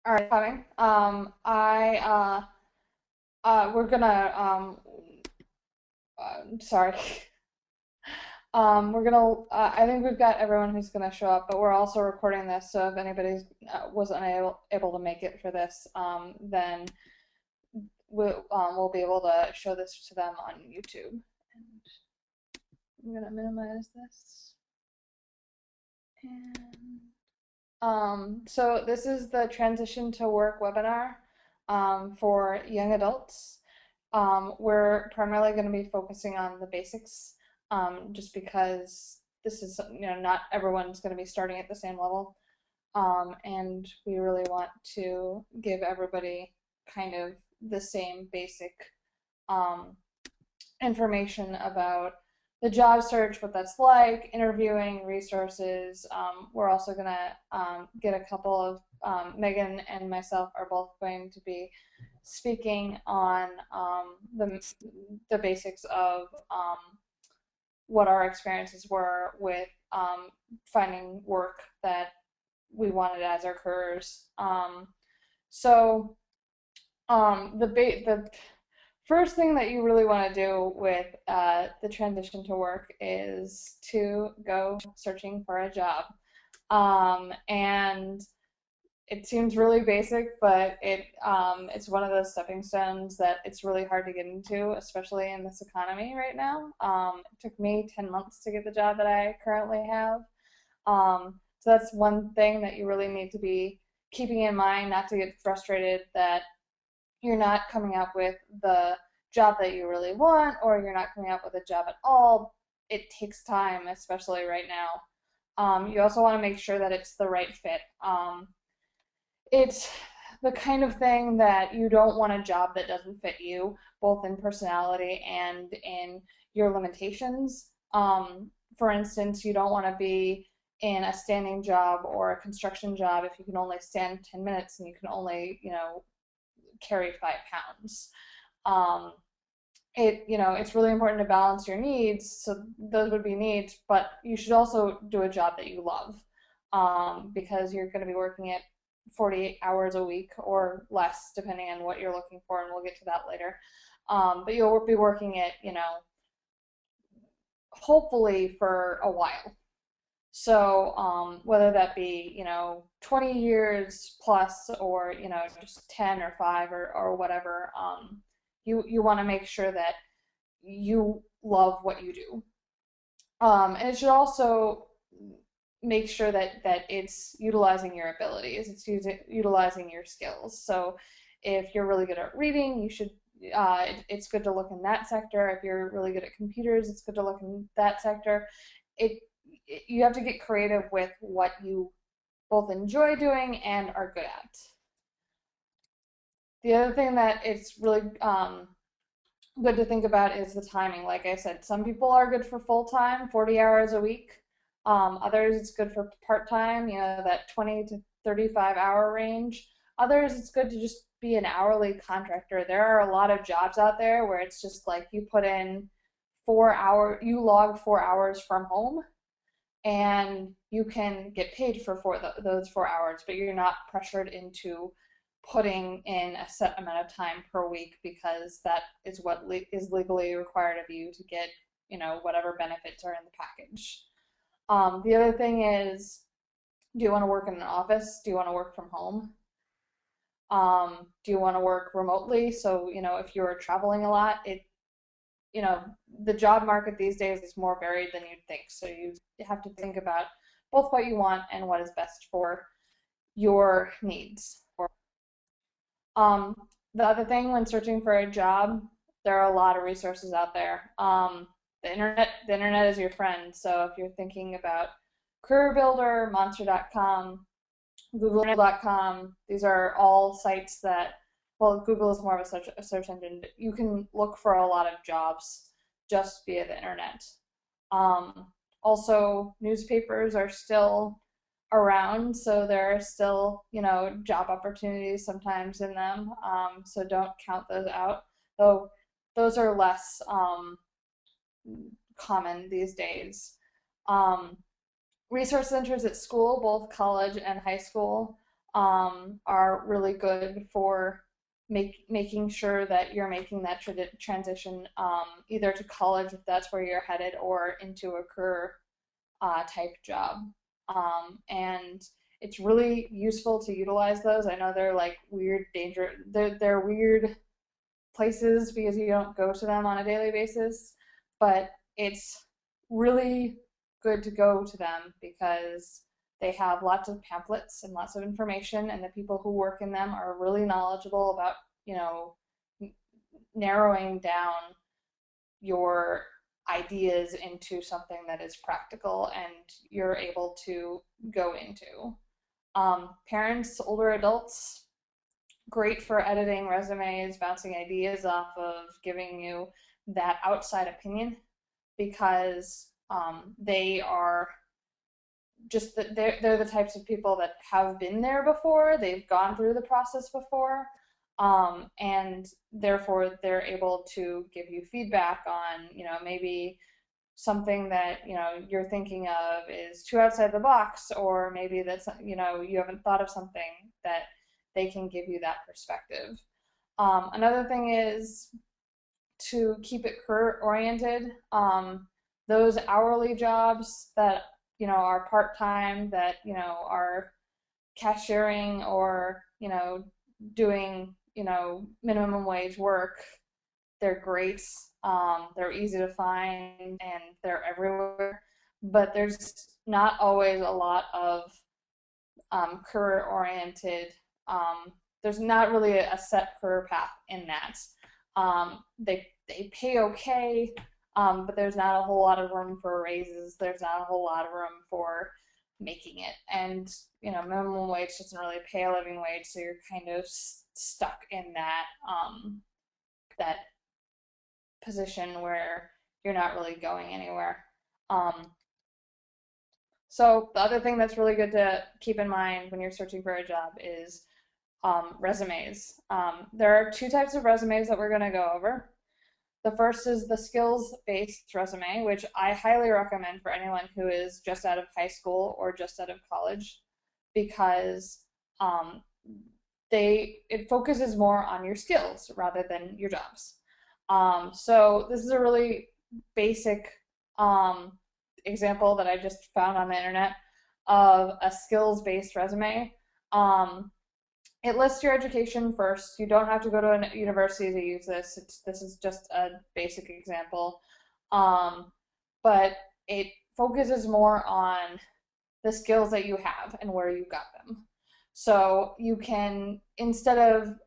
All right, coming. We're gonna sorry. We're gonna. I think we've got everyone who's gonna show up, but we're also recording this, so if anybody was unable to make it for this, then we'll be able to show this to them on YouTube. And I'm gonna minimize this. And so this is the transition to work webinar for young adults. We're primarily going to be focusing on the basics, just because this is, not everyone's going to be starting at the same level. And we really want to give everybody kind of the same basic um, information about the job search, what that's like, interviewing, resources. We're also going to get a couple of, Megan and myself are both going to be speaking on the basics of what our experiences were with finding work that we wanted as our careers. So the first thing that you really want to do with the transition to work is to go searching for a job. And it seems really basic, but it's one of those stepping stones that it's really hard to get into, especially in this economy right now. It took me 10 months to get the job that I currently have. So that's one thing that you really need to be keeping in mind, not to get frustrated that you're not coming up with the job that you really want, or you're not coming up with a job at all. It takes time, especially right now. You also want to make sure that it's the right fit. It's the kind of thing that you don't want a job that doesn't fit you, both in personality and in your limitations. For instance, you don't want to be in a standing job or a construction job if you can only stand 10 minutes and you can only, carry 5 pounds. Um, it's really important to balance your needs. So those would be needs, but you should also do a job that you love, because you're going to be working at 48 hours a week or less, depending on what you're looking for, and we'll get to that later. But you'll be working it, hopefully for a while. So whether that be, 20 years plus, or, just 10 or 5, or whatever, you want to make sure that you love what you do. And it should also make sure that it's utilizing your abilities, it's utilizing your skills. So if you're really good at reading, it's good to look in that sector. If you're really good at computers, it's good to look in that sector. It you have to get creative with what you both enjoy doing and are good at. The other thing that it's really good to think about is the timing. Like I said, some people are good for full time, 40 hours a week. Others, it's good for part time, that 20 to 35-hour range. Others, it's good to just be an hourly contractor. There are a lot of jobs out there where it's just like you put in 4 hours, you log 4 hours from home, and you can get paid for those 4 hours, but you're not pressured into putting in a set amount of time per week, because that is what is legally required of you to get, whatever benefits are in the package. The other thing is, do you want to work in an office? Do you want to work from home? Do you want to work remotely? So, if you're traveling a lot, you know, the job market these days is more varied than you'd think. So you have to think about both what you want and what is best for your needs. Um, the other thing when searching for a job, there are a lot of resources out there. The internet is your friend. So if you're thinking about Career Builder, Monster.com, Google.com, these are all sites that, well, Google is more of a search engine. You can look for a lot of jobs just via the internet. Also, newspapers are still around, so there are still, job opportunities sometimes in them. So don't count those out, though those are less common these days. Um, Resource centers at school, both college and high school, are really good for making sure that you're making that transition either to college if that's where you're headed or into a career type job. And it's really useful to utilize those. I know they're like weird danger. They're weird places because you don't go to them on a daily basis, but it's really good to go to them because they have lots of pamphlets and lots of information, and the people who work in them are really knowledgeable about, narrowing down your ideas into something that is practical and you're able to go into. Parents, older adults, great for editing resumes, bouncing ideas off of, giving you that outside opinion because they are just they're the types of people that have been there before, they've gone through the process before, and therefore they're able to give you feedback on, maybe something that you're thinking of is too outside the box, or maybe that's you haven't thought of something that they can give you that perspective. Another thing is to keep it career oriented. Those hourly jobs that are part-time, that are cashiering or doing minimum wage work, they're great. They're easy to find and they're everywhere, but there's not always a lot of career oriented. There's not really a set career path in that. They pay okay, but there's not a whole lot of room for raises. There's not a whole lot of room for making it, and minimum wage doesn't really pay a living wage, so you're kind of stuck in that position where you're not really going anywhere. So the other thing that's really good to keep in mind when you're searching for a job is resumes. There are two types of resumes that we're going to go over. The first is the skills-based resume, which I highly recommend for anyone who is just out of high school or just out of college, because it focuses more on your skills rather than your jobs. So this is a really basic example that I just found on the internet of a skills-based resume. It lists your education first. You don't have to go to a university to use this. This is just a basic example. But it focuses more on the skills that you have and where you got them. So you can, instead of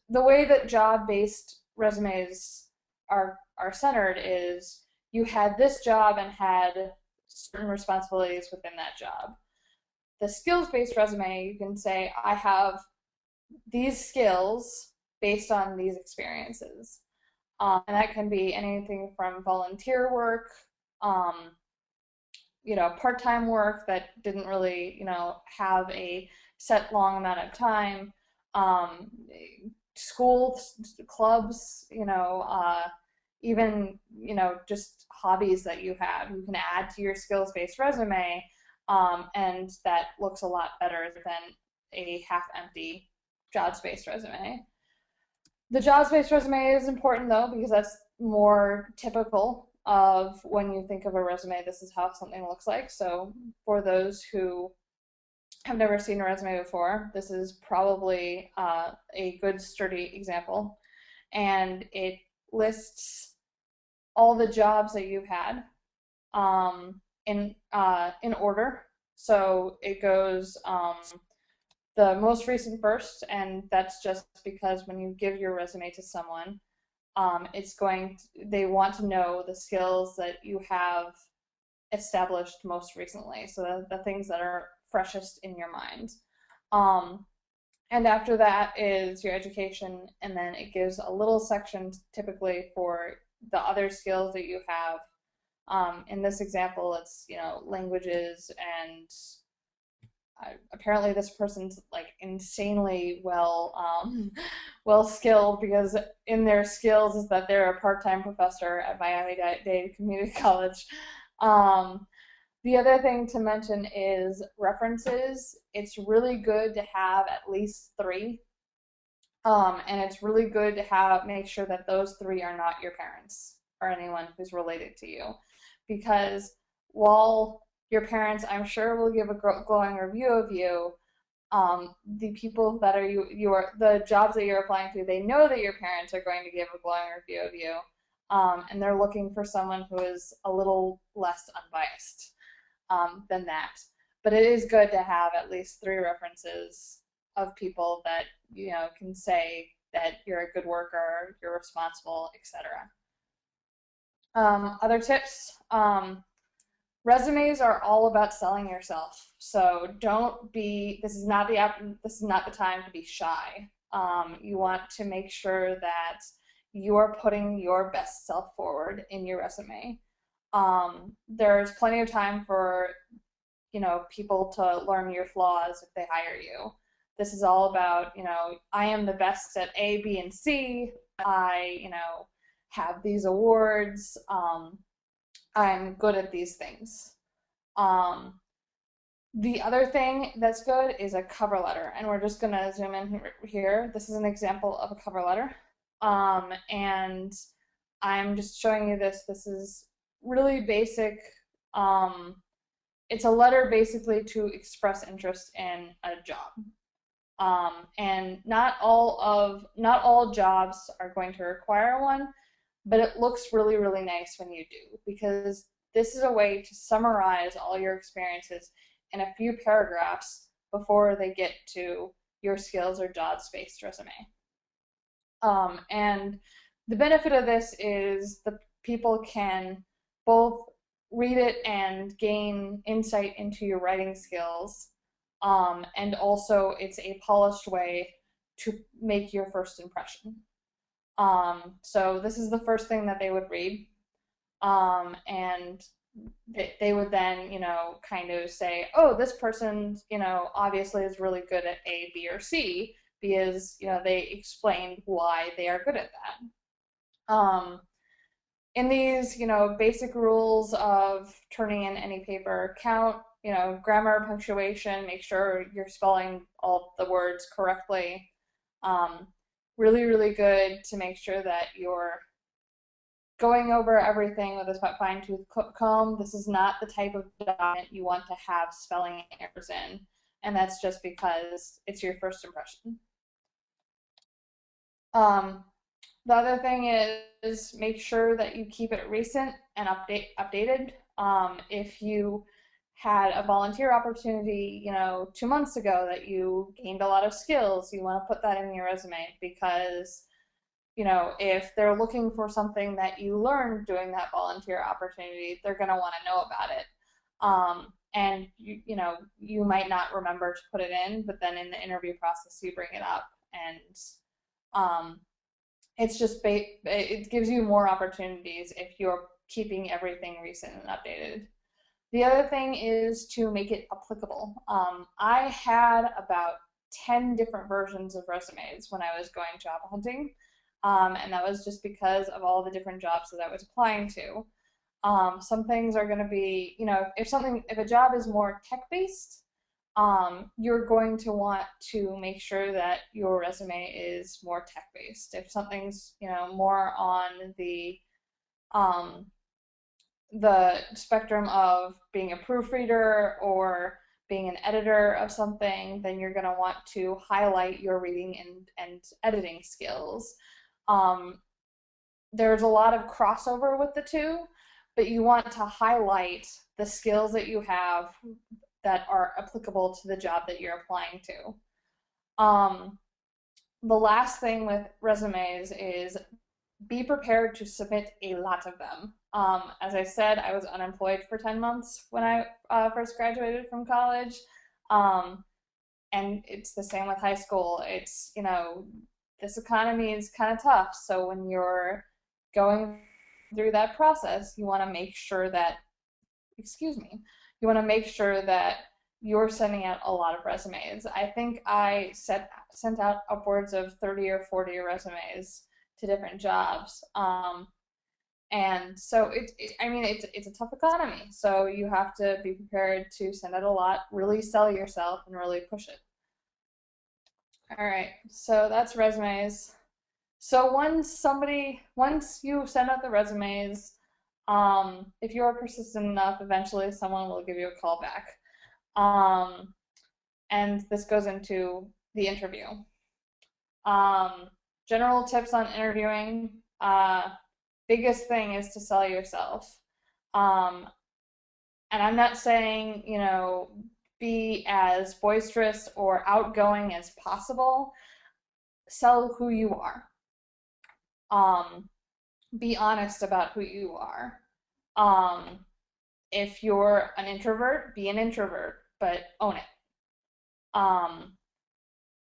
the way that job-based resumes are centered is you had this job and had certain responsibilities within that job. The skills-based resume, you can say, I have these skills based on these experiences. And that can be anything from volunteer work, part-time work that didn't really, have a set long amount of time, school clubs, even, just hobbies that you have, you can add to your skills-based resume, and that looks a lot better than a half-empty jobs-based resume. The jobs-based resume is important though, because that's more typical of when you think of a resume, this is how something looks like. So for those who have never seen a resume before, this is probably a good sturdy example. And it lists all the jobs that you've had in order. So it goes the most recent first, and that's just because when you give your resume to someone, they want to know the skills that you have established most recently, so the things that are freshest in your mind. And after that is your education, and then it gives a little section typically for the other skills that you have. In this example, it's languages, and apparently this person's like insanely well skilled, because in their skills is that they're a part-time professor at Miami-Dade Community College. The other thing to mention is references. It's really good to have at least three. And it's really good to make sure that those three are not your parents or anyone who's related to you. Because while your parents, I'm sure, will give a glowing review of you, the people that are the jobs that you're applying to, they know that your parents are going to give a glowing review of you, and they're looking for someone who is a little less unbiased than that. But it is good to have at least three references of people that can say that you're a good worker, you're responsible, etc. Other tips. Resumes are all about selling yourself. So don't be, this is not the time to be shy. You want to make sure that you are putting your best self forward in your resume. There's plenty of time for, people to learn your flaws if they hire you. This is all about, I am the best at A, B, and C. I, have these awards. I'm good at these things. The other thing that's good is a cover letter, and we're just gonna zoom in here. This is an example of a cover letter, and I'm just showing you this. This is really basic. It's a letter basically to express interest in a job. And not all jobs are going to require one, but it looks really, really nice when you do, because this is a way to summarize all your experiences in a few paragraphs before they get to your skills or jobs-based resume. And the benefit of this is the people can both read it and gain insight into your writing skills, and also it's a polished way to make your first impression. So this is the first thing that they would read, and they would then, kind of say, oh, this person, obviously is really good at A, B, or C, because, they explained why they are good at that. In these, basic rules of turning in any paper count, grammar, punctuation, make sure you're spelling all the words correctly. Really, really good to make sure that you're going over everything with a fine-tooth comb. This is not the type of document you want to have spelling errors in, and that's just because it's your first impression. The other thing is make sure that you keep it recent and updated. If you had a volunteer opportunity, 2 months ago that you gained a lot of skills, you want to put that in your resume, because if they're looking for something that you learned doing that volunteer opportunity, they're going to want to know about it. And you might not remember to put it in, but then in the interview process you bring it up, and it's just it gives you more opportunities if you're keeping everything recent and updated. The other thing is to make it applicable. I had about 10 different versions of resumes when I was going job hunting, and that was just because of all the different jobs that I was applying to. Some things are going to be, if a job is more tech-based, you're going to want to make sure that your resume is more tech-based. If something's, more on the spectrum of being a proofreader or being an editor of something, then you're going to want to highlight your reading and editing skills. There's a lot of crossover with the two, but you want to highlight the skills that you have that are applicable to the job that you're applying to. The last thing with resumes is be prepared to submit a lot of them. As I said, I was unemployed for 10 months when I first graduated from college, and it's the same with high school. It's, this economy is kind of tough, so when you're going through that process, you want to make sure that, you want to make sure that you're sending out a lot of resumes. I think I sent out upwards of 30 or 40 resumes to different jobs. And so I mean, it's a tough economy. So you have to be prepared to send out a lot, really sell yourself, and really push it. All right, so that's resumes. So once you send out the resumes, if you are persistent enough, eventually someone will give you a call back. Um, and this goes into the interview. Um, General tips on interviewing. Biggest thing is to sell yourself. Um, and I'm not saying, be as boisterous or outgoing as possible. Sell who you are. Um, be honest about who you are. Um, if you're an introvert, be an introvert, but own it. Um,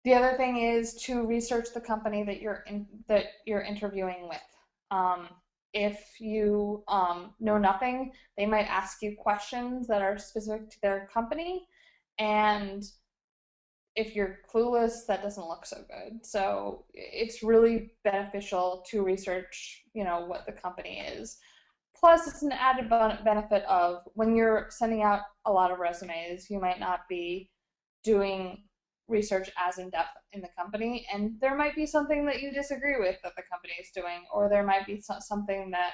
the other thing is to research the company that you're interviewing with. Um, if you know nothing, they might ask you questions that are specific to their company, and if you're clueless, that doesn't look so good. So it's really beneficial to research, what the company is. Plus, it's an added benefit of when you're sending out a lot of resumes, you might not be doing research as in depth in the company, and there might be something that you disagree with that the company is doing, or there might be something that,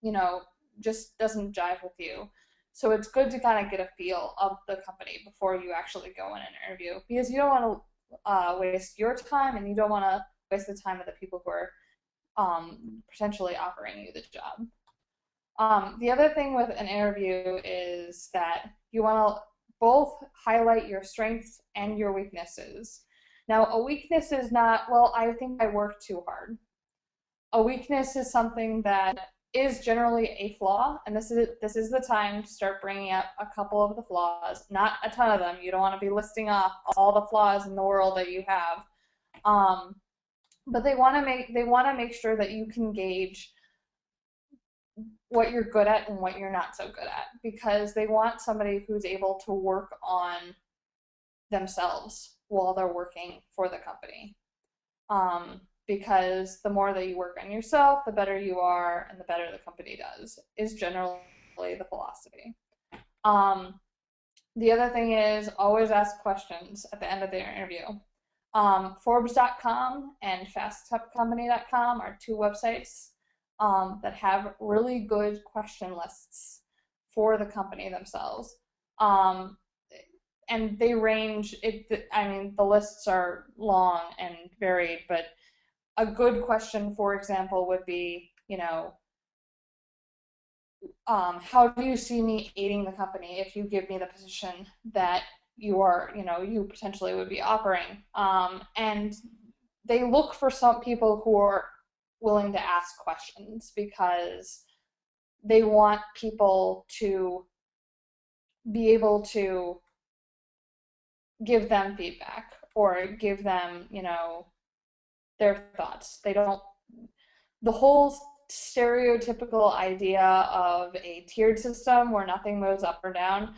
you know, just doesn't jive with you. So it's good to kind of get a feel of the company before you actually go in an interview, because you don't want to waste your time, and you don't want to waste the time of the people who are potentially offering you the job. The other thing with an interview is that you want to both highlight your strengths and your weaknesses. Now, a weakness is not, well, I think I work too hard. A weakness is something that is generally a flaw, and this is the time to start bringing up a couple of the flaws, not a ton of them. You don't want to be listing off all the flaws in the world that you have, um, but they want to make sure that you can gauge what you're good at and what you're not so good at, because they want somebody who's able to work on themselves while they're working for the company. Because the more that you work on yourself, the better you are and the better the company does, is generally the philosophy. Um, the other thing is always ask questions at the end of the interview. Forbes.com and faststepcompany.com are two websites that have really good question lists for the company themselves. Um, and they range, I mean, the lists are long and varied, but a good question, for example, would be, how do you see me aiding the company if you give me the position that you potentially would be offering? And they look for some people who are willing to ask questions, because they want people to be able to give them feedback or give them, their thoughts. They don't, the whole stereotypical idea of a tiered system where nothing moves up or down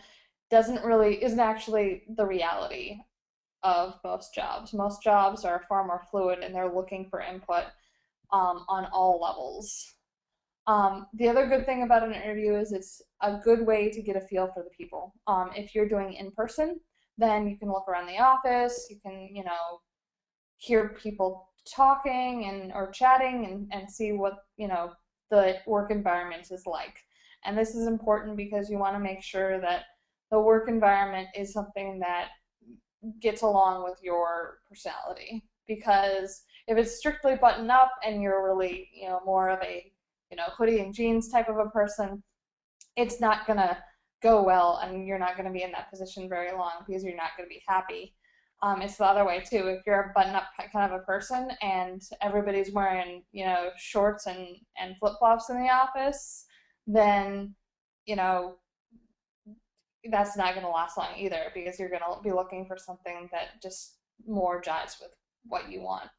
isn't actually the reality of most jobs. Most jobs are far more fluid, and they're looking for input on all levels. The other good thing about an interview is it's a good way to get a feel for the people. If you're doing in person, then you can look around the office, you can, hear people talking or chatting, and see what, the work environment is like. And this is important because you want to make sure that the work environment is something that gets along with your personality. Because if it's strictly buttoned up and you're really, more of a, hoodie and jeans type of a person, it's not going to go well, and you're not going to be in that position very long because you're not going to be happy. It's the other way too. If you're a button-up kind of a person and everybody's wearing, shorts and flip-flops in the office, then, that's not going to last long either, because you're going to be looking for something that just more jives with what you want.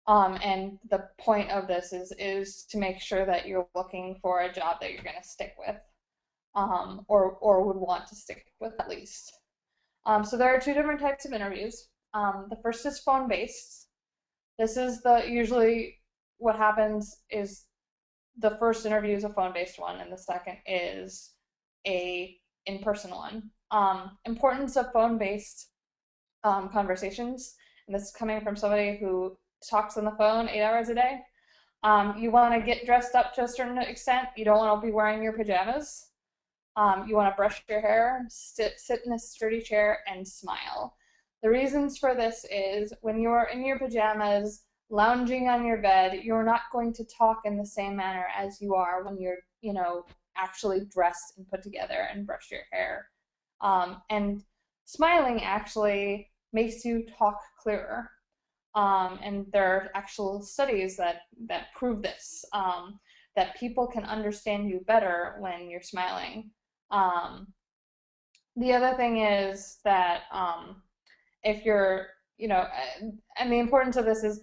And the point of this is to make sure that you're looking for a job that you're going to stick with, or would want to stick with at least. So there are two different types of interviews. The first is phone-based. This is usually what happens is the first interview is a phone-based one, and the second is a in-person one. Importance of phone-based conversations, and this is coming from somebody who talks on the phone 8 hours a day. You want to get dressed up to a certain extent. You don't want to be wearing your pajamas. You want to brush your hair, sit in a sturdy chair, and smile. The reasons for this is when you are in your pajamas, lounging on your bed, you're not going to talk in the same manner as you are when you're, actually dressed and put together and brush your hair. And smiling actually makes you talk clearer. And there are actual studies that prove this, that people can understand you better when you're smiling. The other thing is that if you're, and the importance of this is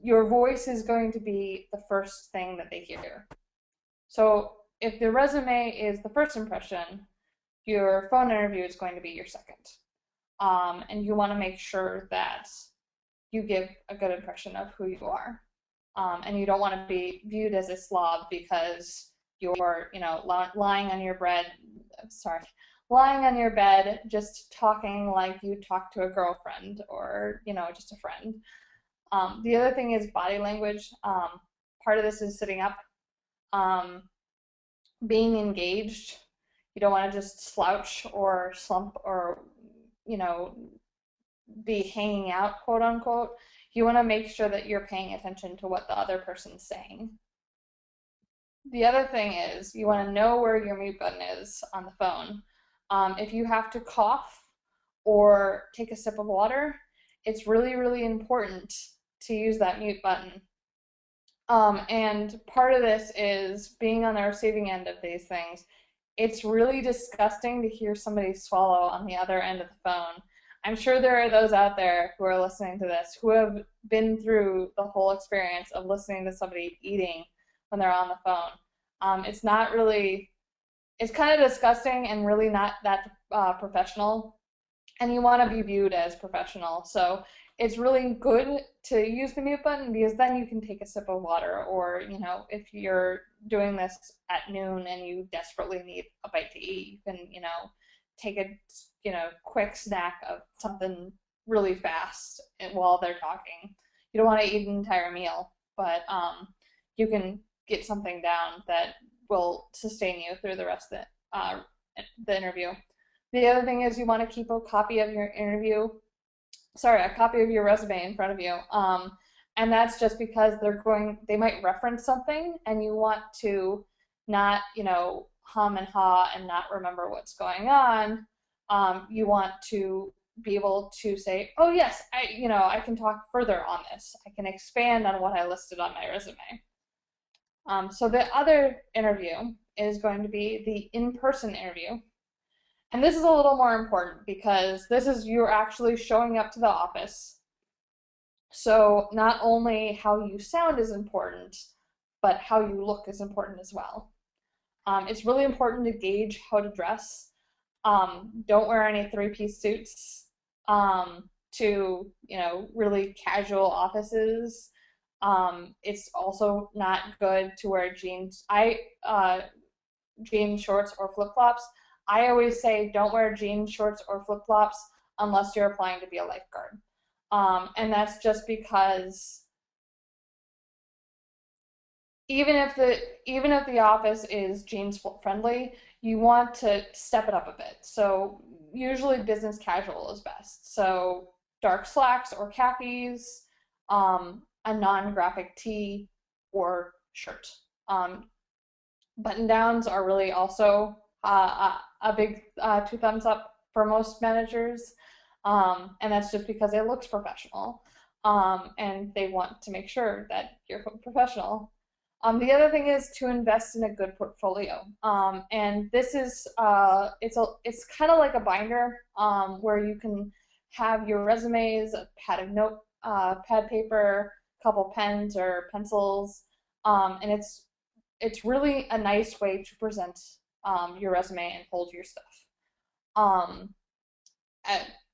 your voice is going to be the first thing that they hear. So if the resume is the first impression, your phone interview is going to be your second. And you want to make sure that you give a good impression of who you are. And you don't want to be viewed as a slob because you're, lying on your bed, just talking like you talk to a girlfriend or, just a friend. The other thing is body language. Part of this is sitting up, being engaged. You don't want to just slouch or slump or, be hanging out, quote unquote. You want to make sure that you're paying attention to what the other person's saying. The other thing is you want to know where your mute button is on the phone. If you have to cough or take a sip of water, it's really, really important to use that mute button. And part of this is being on the receiving end of these things. It's really disgusting to hear somebody swallow on the other end of the phone. I'm sure there are those out there who are listening to this who have been through the whole experience of listening to somebody eating when they're on the phone. It's not really, it's kind of disgusting and really not that professional, and you want to be viewed as professional. So it's really good to use the mute button because then you can take a sip of water, or, if you're doing this at noon and you desperately need a bite to eat, you can, take a quick snack of something really fast while they're talking. You don't want to eat an entire meal, but you can get something down that will sustain you through the rest of the interview. The other thing is you want to keep a copy of your a copy of your resume in front of you. And that's just because they might reference something and you want to not, hum and haw and not remember what's going on. You want to be able to say, oh yes, I can talk further on this. I can expand on what I listed on my resume. So the other interview is going to be the in-person interview. And this is a little more important because this is you're actually showing up to the office. So not only how you sound is important, but how you look is important as well. It's really important to gauge how to dress. Don't wear any three-piece suits to, really casual offices. It's also not good to wear jeans. Jean shorts or flip-flops. I always say don't wear jean shorts or flip-flops unless you're applying to be a lifeguard. And that's just because even if the office is jeans friendly, you want to step it up a bit. So usually business casual is best. So dark slacks or khakis, a non-graphic tee or shirt. Button downs are really also a big 2 thumbs up for most managers, and that's just because it looks professional, and they want to make sure that you're professional. The other thing is to invest in a good portfolio, and this is it's kind of like a binder where you can have your resumes, a pad of pad paper, a couple pens or pencils, and it's really a nice way to present your resume and hold your stuff.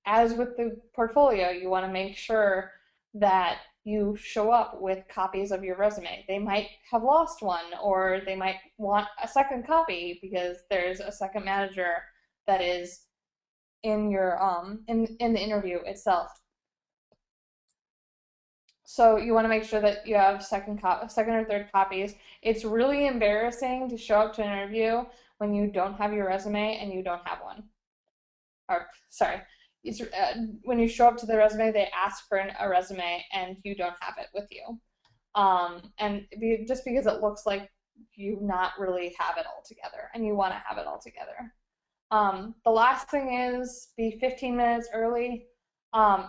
As with the portfolio, you want to make sure that you show up with copies of your resume. They might have lost one, or they might want a second copy because there's a second manager that is in your in the interview itself. So you want to make sure that you have second or third copies. It's really embarrassing to show up to an interview when you don't have your resume and you don't have one. Or sorry, it's when you show up to the resume, they ask for a resume and you don't have it with you. And just because it looks like you not really have it all together, and you want to have it all together. The last thing is be 15 minutes early.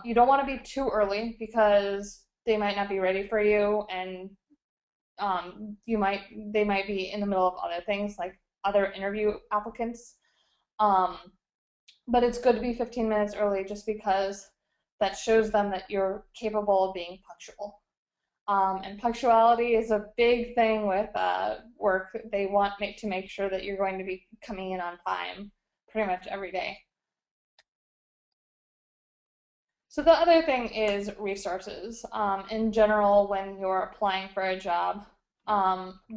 You don't want to be too early because they might not be ready for you, and they might be in the middle of other things like other interview applicants. Um, but it's good to be 15 minutes early just because that shows them that you're capable of being punctual. And punctuality is a big thing with work. They want to make sure that you're going to be coming in on time pretty much every day. So the other thing is resources. In general, when you're applying for a job,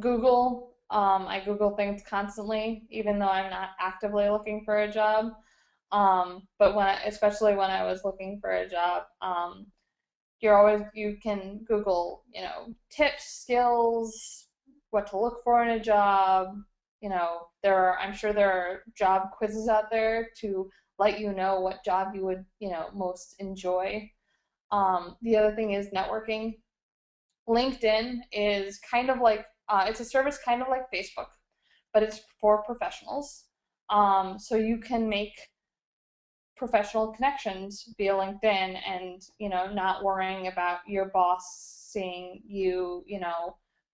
Google. I Google things constantly, even though I'm not actively looking for a job. But especially when I was looking for a job, you can Google, tips, skills, what to look for in a job. I'm sure there are job quizzes out there to let you know what job you would, most enjoy. The other thing is networking. LinkedIn is kind of like, it's a service kind of like Facebook, but it's for professionals. So you can make professional connections via LinkedIn, and not worrying about your boss seeing you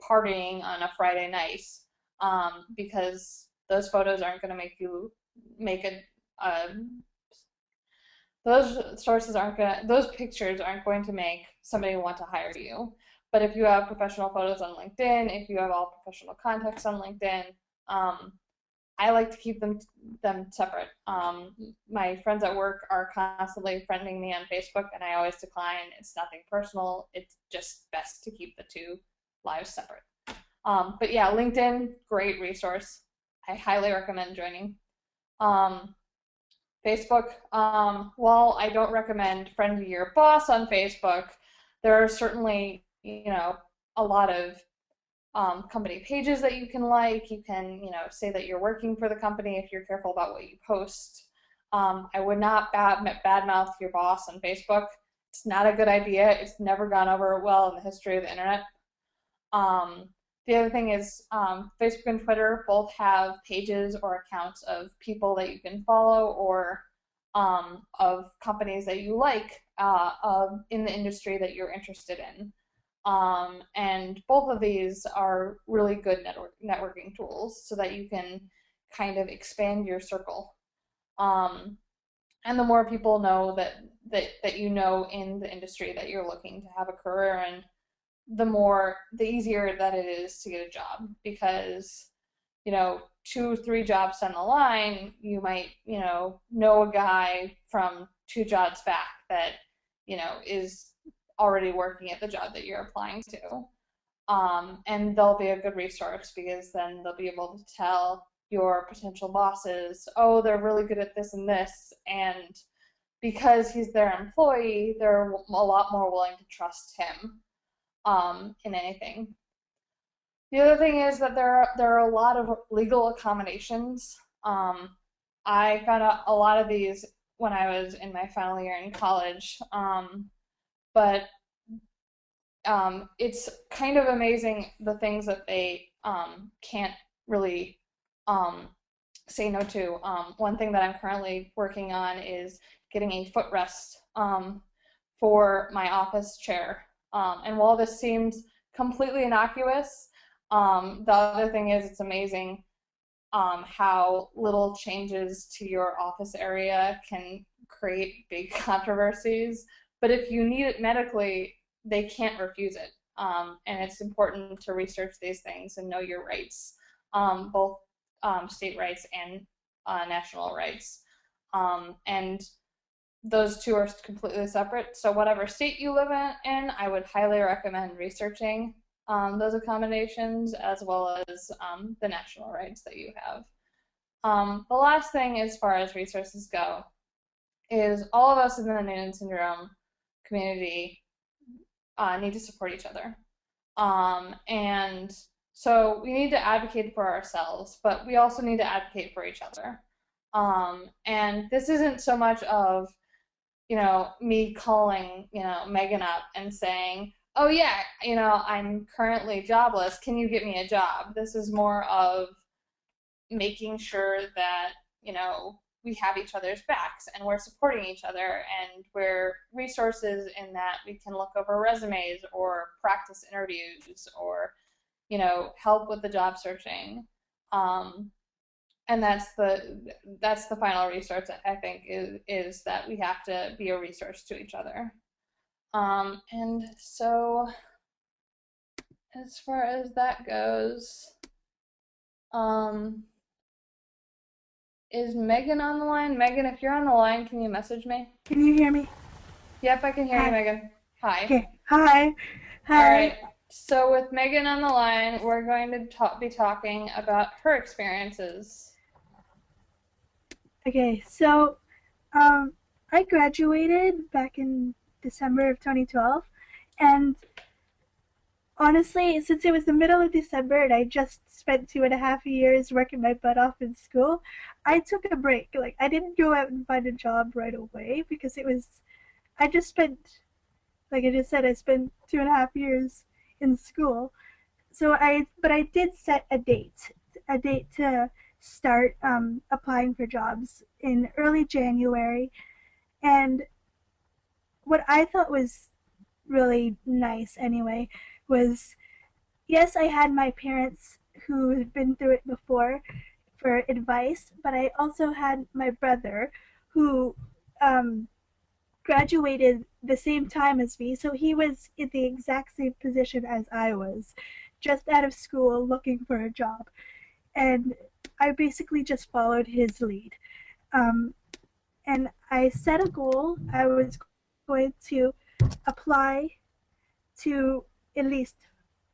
partying on a Friday night, because those photos aren't going to make you make a those pictures aren't going to make somebody want to hire you. But if you have professional photos on LinkedIn, if you have all professional contacts on LinkedIn, I like to keep them separate. My friends at work are constantly friending me on Facebook, and I always decline. It's nothing personal. It's just best to keep the two lives separate. But yeah, LinkedIn, great resource. I highly recommend joining. Facebook, while I don't recommend friending your boss on Facebook, there are certainly, a lot of company pages that you can like. You can, say that you're working for the company if you're careful about what you post. I would not badmouth your boss on Facebook. It's not a good idea. It's never gone over well in the history of the internet. The other thing is Facebook and Twitter both have pages or accounts of people that you can follow, or of companies that you like in the industry that you're interested in. And both of these are really good networking tools so that you can kind of expand your circle. And the more people know that you know in the industry that you're looking to have a career in, the easier that it is to get a job, because 2-3 jobs down the line, you might know a guy from 2 jobs back that is already working at the job that you're applying to, and they'll be a good resource, because then they'll be able to tell your potential bosses, oh, they're really good at this and this, and because he's their employee, they're a lot more willing to trust him in anything. The other thing is that there are a lot of legal accommodations. I found out a lot of these when I was in my final year in college, but it's kind of amazing the things that they can't really say no to. One thing that I'm currently working on is getting a footrest for my office chair. And while this seems completely innocuous, the other thing is it's amazing how little changes to your office area can create big controversies. But if you need it medically, they can't refuse it. And it's important to research these things and know your rights, both state rights and national rights. And those two are completely separate. So whatever state you live in, I would highly recommend researching those accommodations as well as the national rights that you have. The last thing, as far as resources go, is all of us in the Noonan syndrome community need to support each other. And so we need to advocate for ourselves, but we also need to advocate for each other. And this isn't so much of, me calling, Megan up and saying, oh yeah, I'm currently jobless. Can you get me a job? This is more of making sure that, we have each other's backs and we're supporting each other and we're resources in that we can look over resumes or practice interviews or, help with the job searching. And that's the final resource, I think, is that we have to be a resource to each other. And so as far as that goes, um, is Megan on the line? Megan, if you're on the line, can you message me? Can you hear me? Yep, I can hear you, Hi. Megan. Hi. Okay. Hi. All Hi. right. So with Megan on the line, we're going to be talking about her experiences. Okay. So, um, I graduated back in December of 2012, and honestly, since it was the middle of December and I just spent 2.5 years working my butt off in school, I took a break. Like, I didn't go out and find a job right away because I just spent, like I just said, I spent 2.5 years in school. But I did set a date to start applying for jobs in early January. And what I thought was really nice anyway was, yes, I had my parents who had been through it before for advice, but I also had my brother who um, graduated the same time as me, so he was in the exact same position as I was, just out of school looking for a job. And I basically just followed his lead. Um, and I set a goal. I was going to apply to at least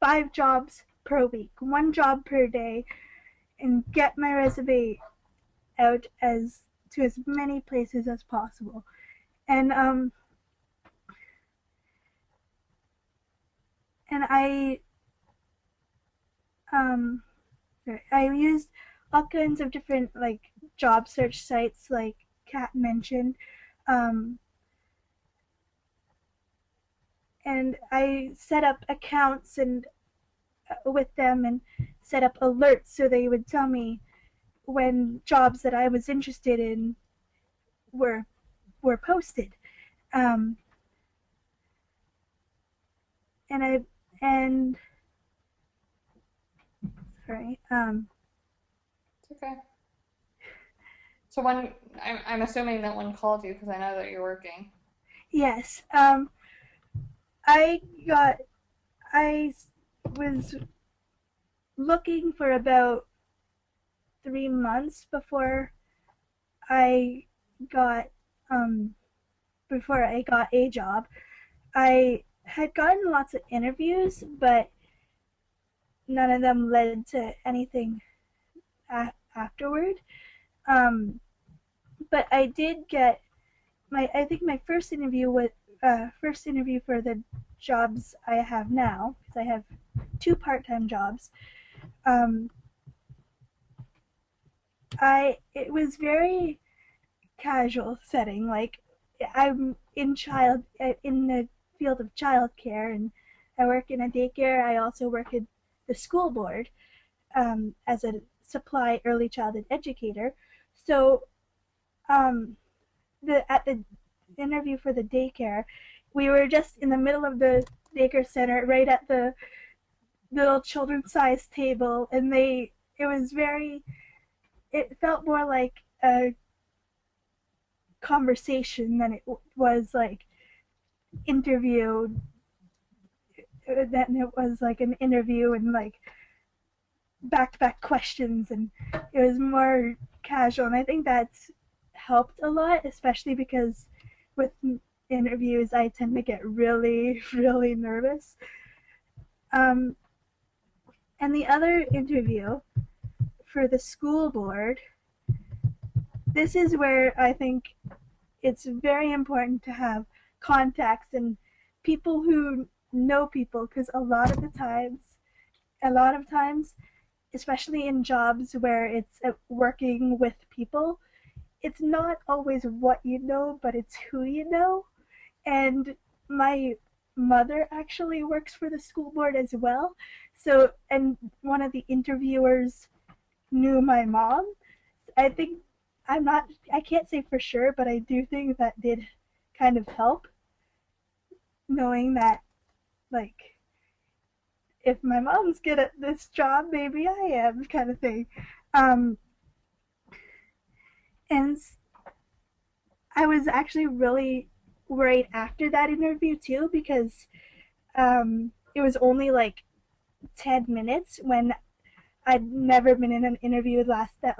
5 jobs per week, 1 job per day, and get my resume out as many places as possible. And and um I used all kinds of different like job search sites, like Kat mentioned, um, and I set up accounts and with them and set up alerts so they would tell me when jobs that I was interested in were were posted. Um, and I and sorry. It's okay. So when I'm assuming that one called you because I know that you're working. Yes. I got I was looking for about 3 months I got um before I got a job. I had gotten lots of interviews, but none of them led to anything afterward. Um, but I did get I think my first interview for the jobs I have now, because I have 2 part-time jobs. Um, it was very casual setting. Like, I'm in the field of childcare, and I work in a daycare. I also work at the school board as a supply early childhood educator. So um, at the interview for the daycare, we were just in the middle of the daycare center, right at the little children's size table, and it felt more like a conversation than it was like interview than it was like an interview and like back to back questions, and it was more casual, and I think that's helped a lot, especially because with interviews, I tend to get really, really nervous. Um, and the other interview for the school board, this is where I think it's very important to have contacts and people who know people, because a lot of times, especially in jobs where it's working with people, it's not always what you know, but it's who you know. And my mother actually works for the school board as well. So, and one of the interviewers knew my mom. I think I can't say for sure, but I do think that did kind of help, knowing that, like, if my mom's good at this job, maybe I am, kind of thing. Um, and I was actually really worried after that interview too, because it was only like 10 minutes, when I'd never been in an interview that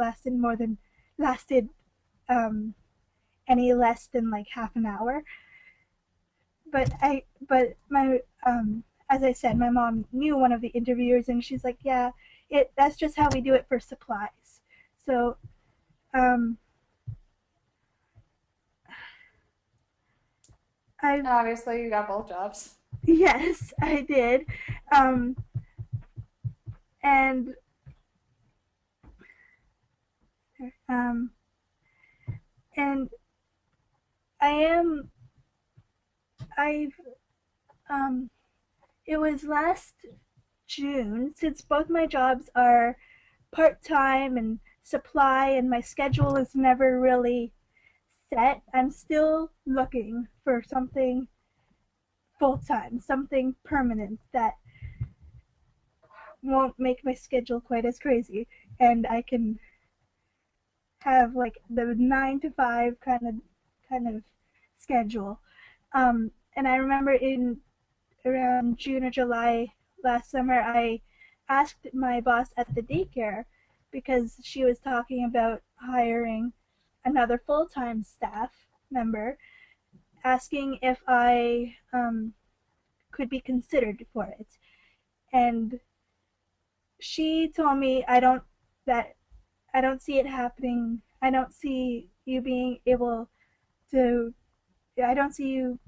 lasted um, any less than like half an hour. But my as I said, my mom knew one of the interviewers, and she's like, yeah, that's just how we do it for supplies. So um, I've Obviously, you got both jobs. yes, I did, um, and um, and I am I've it was last June, since both my jobs are part time and supply, and my schedule is never really set. I'm still looking for something full time, something permanent that won't make my schedule quite as crazy, and I can have like the 9 to 5 kind of schedule. And I remember in around June or July last summer, I asked my boss at the daycare, because she was talking about hiring another full time staff member, asking if I could be considered for it. And she told me that I don't see it happening. I don't see you being able to. I don't see you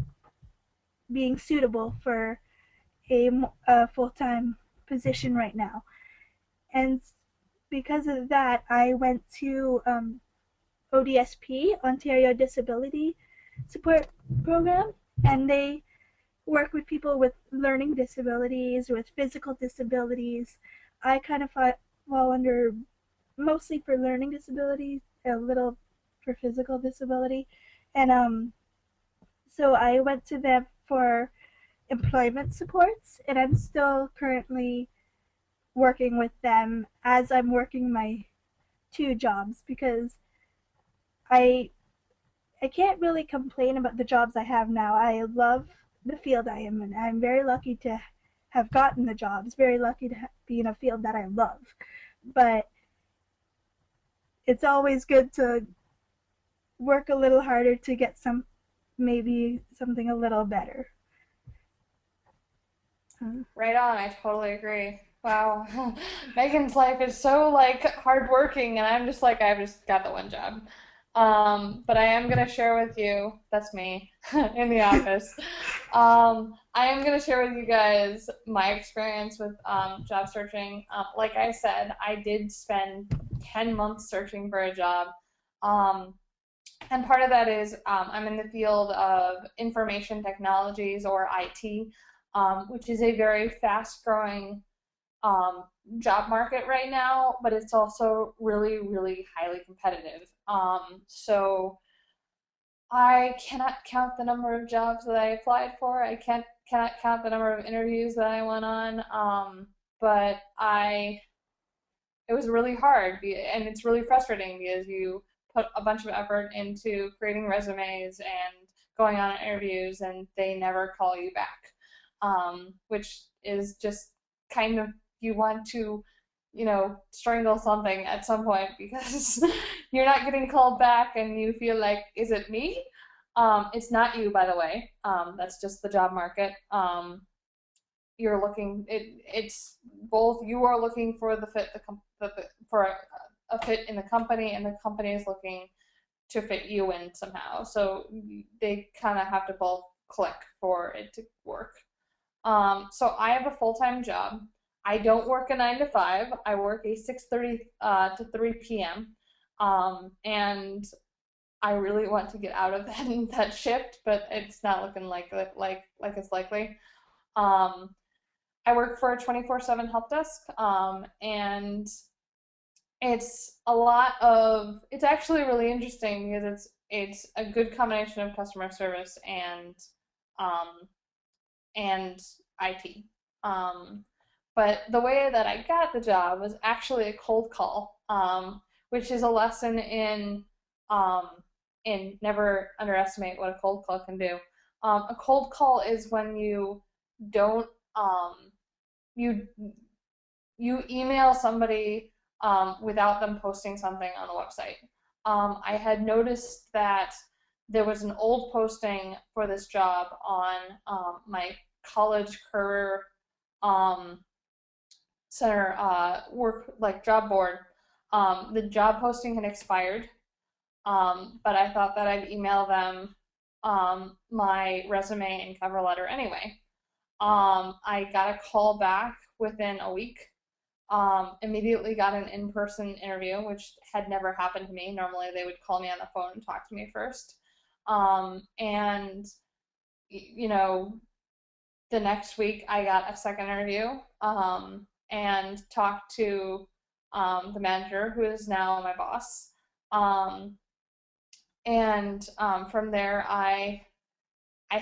being suitable for a full time position right now. And because of that, I went to ODSP, Ontario Disability Support Program, and they work with people with learning disabilities, with physical disabilities. I kind of fall under mostly for learning disabilities, a little for physical disability. And so I went to them for employment supports, and I'm still currently working with them as I'm working my two jobs, because I I can't really complain about the jobs I have now. I love the field I am in. I'm very lucky to have gotten the jobs, very lucky to be in a field that I love. But it's always good to work a little harder to get maybe something a little better. Uh, Right on, I totally agree. Wow. Megan's life is so like hardworking, and I'm just like, I've just got the one job. But I am gonna share with you, that's me in the office. I am gonna share with you guys my experience with job searching. Like I said, I did spend 10 months searching for a job. Um, and part of that is I'm in the field of information technologies, or IT, which is a very fast growing um, job market right now, but it's also really, really highly competitive. So I cannot count the number of jobs that I applied for. I cannot count the number of interviews that I went on. But it was really hard, and it's really frustrating because you put a bunch of effort into creating resumes and going on interviews, and they never call you back, which is just kind of, you want to, strangle something at some point because you're not getting called back, and you feel like, is it me? It's not you, by the way. That's just the job market. You're looking. It's both. You are looking for the fit, for a fit in the company, and the company is looking to fit you in somehow. So they kind of have to both click for it to work. So I have a full-time job. I don't work a 9 to 5. I work a 6:30 to 3 p.m. And I really want to get out of that shift, but it's not looking like it's likely. Um, I work for a 24/7 help desk, and it's actually really interesting because it's a good combination of customer service um, and IT. Um, but the way that I got the job was actually a cold call, which is a lesson um, in never underestimate what a cold call can do. A cold call is when don't um, you you email somebody without them posting something on the website. I had noticed that there was an old posting for this job on my college career um, center work like job board. The job posting had expired, but I thought that I'd email them my resume and cover letter anyway. I got a call back within a week. Immediately got an in-person interview, which had never happened to me. Normally they would call me on the phone and talk to me first. And you know, the next week I got a second interview and talked to the manager, who is now my boss. Um, and from there, I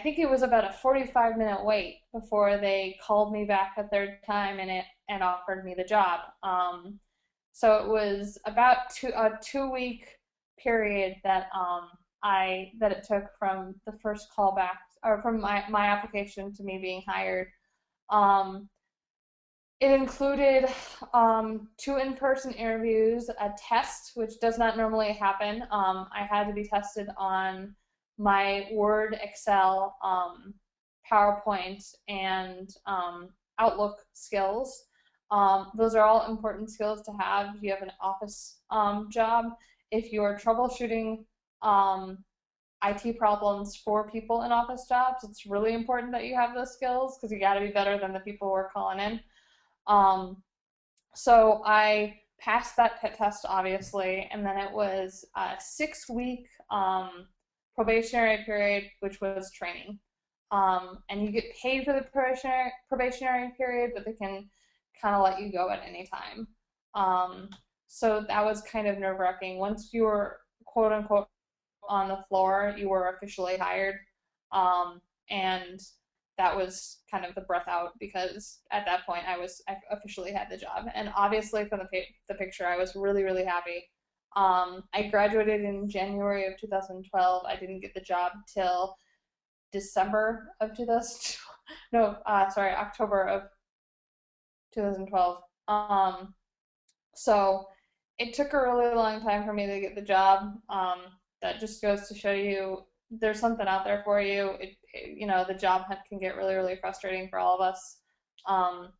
think it was about a 45-minute wait before they called me back a third time and offered me the job. So it was about a 2 week period that it took from the first call back or from my application to me being hired. Um, it included two in-person interviews, a test, which does not normally happen. I had to be tested on my Word, Excel, PowerPoint, and Outlook skills. Those are all important skills to have if you have an office job. If you're troubleshooting IT problems for people in office jobs, it's really important that you have those skills because you got to be better than the people who are calling in. Um, so I passed that test, obviously, and then it was a 6 week probationary period, which was training. And you get paid for the probationary period, but they can kind of let you go at any time. Um, so that was kind of nerve wracking. Once you were quote unquote on the floor, you were officially hired. And that was kind of the breath out because at that point I officially had the job. And obviously from the picture, I was really, really happy. I graduated in January of 2012. I didn't get the job till December of 2000. No, sorry, October of 2012. So it took a really long time for me to get the job. That just goes to show you there's something out there for you. The job hunt can get really, really frustrating for all of us. Um,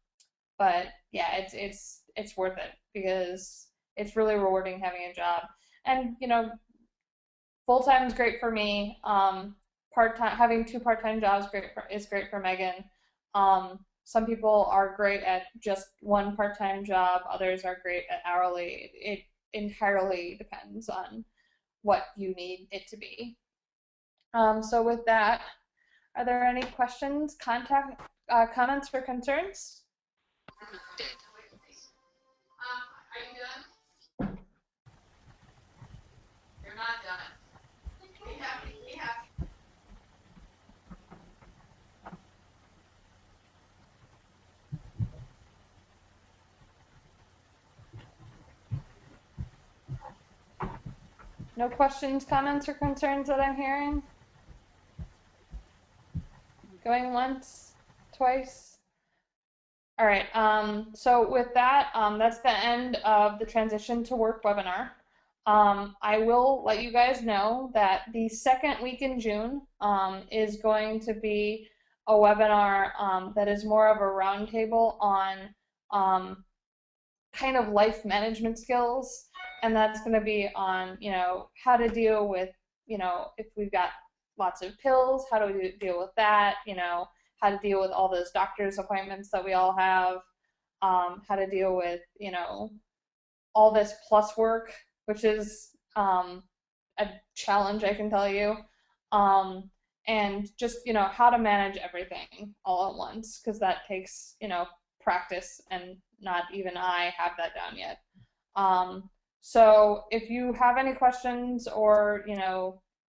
but yeah, it's worth it because it's really rewarding having a job. And full time is great for me. Part time having two part-time jobs is great for Megan. Some people are great at just one part-time job. Others are great at hourly. It entirely depends on what you need it to be. So with that, are there any questions, comments, or concerns? Are you done? You're not done. We have no questions, comments, or concerns that I'm hearing? Going once, twice? All right, so with that, that's the end of the transition to work webinar. I will let you guys know that the second week in June is going to be a webinar that is more of a roundtable on um, kind of life management skills, and that's going to be on, how to deal with, if we've got lots of pills, how do we deal with that, how to deal with all those doctor's appointments that we all have, how to deal with, all this plus work, which is a challenge, I can tell you. Um, and just, how to manage everything all at once, because that takes, practice, and not even I have that down yet. Um, so if you have any questions, or,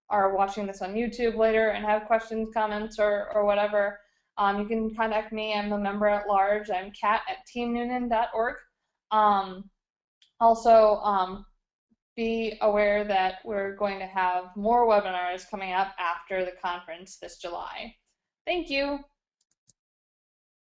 are watching this on YouTube later and have questions, comments, or whatever, you can contact me. I'm a member at large. I'm kat@teamnoonan.org. Um, also, be aware that we're going to have more webinars coming up after the conference this July. Thank you.